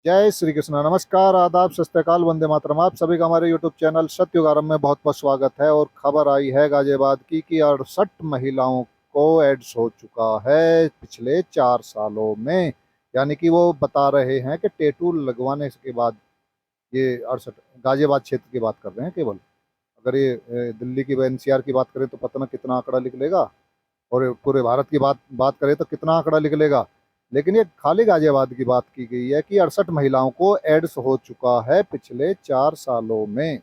जय श्री कृष्ण। नमस्कार, आदाब, सत श्री अकाल, वंदे मातरम। आप सभी का हमारे यूट्यूब चैनल सतयुग आरंभ में बहुत बहुत स्वागत है। और खबर आई है गाजियाबाद की कि 68 महिलाओं को एड्स हो चुका है पिछले 4 सालों में। यानी कि वो बता रहे हैं कि टेटू लगवाने के बाद ये 68, गाजियाबाद क्षेत्र की बात कर रहे हैं केवल। अगर ये दिल्ली की एनसीआर की बात करें तो पता ना कितना आंकड़ा निकलेगा, और पूरे भारत की बात बात करें तो कितना आंकड़ा निकलेगा। लेकिन ये खाली गाजियाबाद की बात की गई है कि 68 महिलाओं को एड्स हो चुका है पिछले 4 सालों में।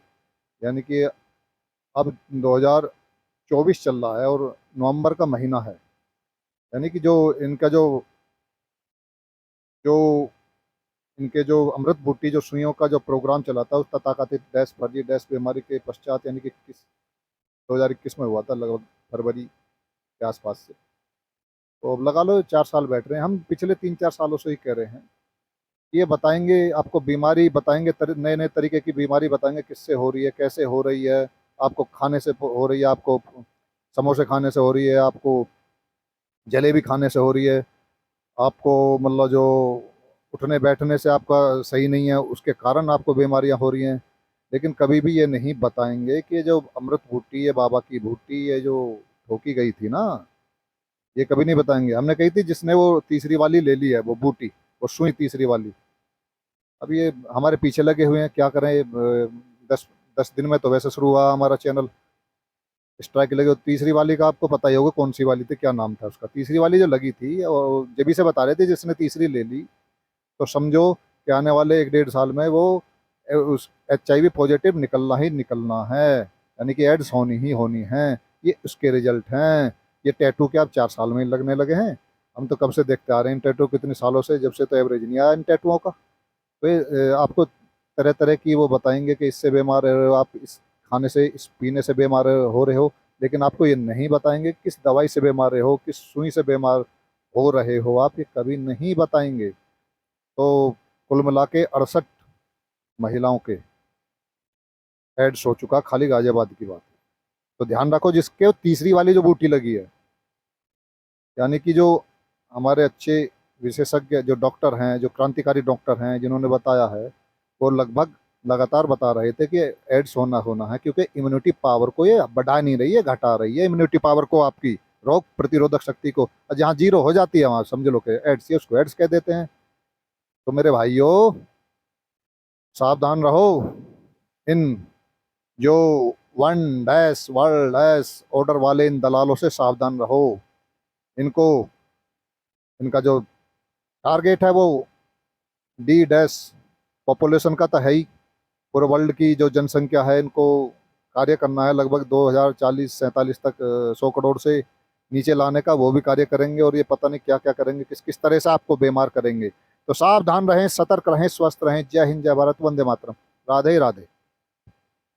यानी कि अब 2024 चल रहा है और नवंबर का महीना है। यानी कि जो इनका जो जो इनके जो अमृत भुट्टी जो सुइयों का जो प्रोग्राम चला था, उस तथाकथित डैश फर्जी डैश बीमारी के पश्चात, यानी कि 2021 में हुआ था, लगभग फरवरी के आसपास से। तो अब लगा लो 4 साल बैठ रहे हैं। हम पिछले 3-4 सालों से ही कह रहे हैं। ये बताएंगे आपको, बीमारी बताएंगे, नए नए तरीके की बीमारी बताएंगे, किससे हो रही है, कैसे हो रही है। आपको खाने से हो रही है, आपको समोसे खाने से हो रही है, आपको जलेबी खाने से हो रही है, आपको मतलब जो उठने बैठने से आपका सही नहीं है उसके कारण आपको बीमारियां हो रही हैं। लेकिन कभी भी ये नहीं बताएंगे कि जो अमृत भुट्टी है, बाबा की भुट्टी, ये जो ठोकी गई थी ना, ये कभी नहीं बताएंगे। हमने कही थी जिसने वो तीसरी वाली ले ली है, वो बूटी, वो सुई तीसरी वाली। अब ये हमारे पीछे लगे हुए हैं, क्या करें। 10 10 दिन में तो वैसे शुरू हुआ हमारा चैनल, स्ट्राइक लगी। और तीसरी वाली का आपको पता ही होगा कौन सी वाली थी, क्या नाम था उसका। तीसरी वाली जो लगी थी, और जब भी से बता रहे थे जिसने तीसरी ले ली, तो समझो कि आने वाले 1-1.5 साल में वो उस HIV पॉजिटिव निकलना ही निकलना है। यानी कि एड्स होनी ही होनी है। ये उसके रिजल्ट हैं। ये टैटू के अब 4 साल में ही लगने लगे हैं। हम तो कब से देखते आ रहे हैं इन टैटू, कितने सालों से, जब से तो एवरेज नहीं आया इन टैटुओं का। तो ये आपको तरह तरह की वो बताएंगे कि इससे बीमार रहे हो आप, इस खाने से, इस पीने से बीमार हो रहे हो। लेकिन आपको ये नहीं बताएंगे किस दवाई से बीमार रहे हो, किस सुई से बीमार हो रहे हो आप, ये कभी नहीं बताएंगे। तो कुल मिला के 68 महिलाओं के एड्स हो चुका, खाली गाजियाबाद की बात है। तो ध्यान रखो, जिसके तीसरी वाली जो बूटी लगी है, यानी कि जो हमारे अच्छे विशेषज्ञ जो डॉक्टर हैं, जो क्रांतिकारी डॉक्टर हैं, जिन्होंने बताया है, वो लगभग लगातार बता रहे थे कि एड्स होना होना है। क्योंकि इम्यूनिटी पावर को ये बढ़ा नहीं रही है, घटा रही है इम्यूनिटी पावर को, आपकी रोग प्रतिरोधक शक्ति को। और जहाँ जीरो हो जाती है वहाँ समझ लो कि एड्स, ये उसको एड्स कह देते हैं। तो मेरे भाइयों, सावधान रहो। इन जो one dash world dash order वाले इन दलालों से सावधान रहो। इनको, इनका जो टारगेट है वो डी डैश पॉपुलेशन का तो है ही। पूरे वर्ल्ड की जो जनसंख्या है, इनको कार्य करना है लगभग 2040-47 तक, 100 करोड़ से नीचे लाने का वो भी कार्य करेंगे। और ये पता नहीं क्या क्या करेंगे, किस किस तरह से आपको बीमार करेंगे। तो सावधान रहें, सतर्क रहें, स्वस्थ रहें। जय हिंद, जय भारत, वंदे मातरम। राधे राधे।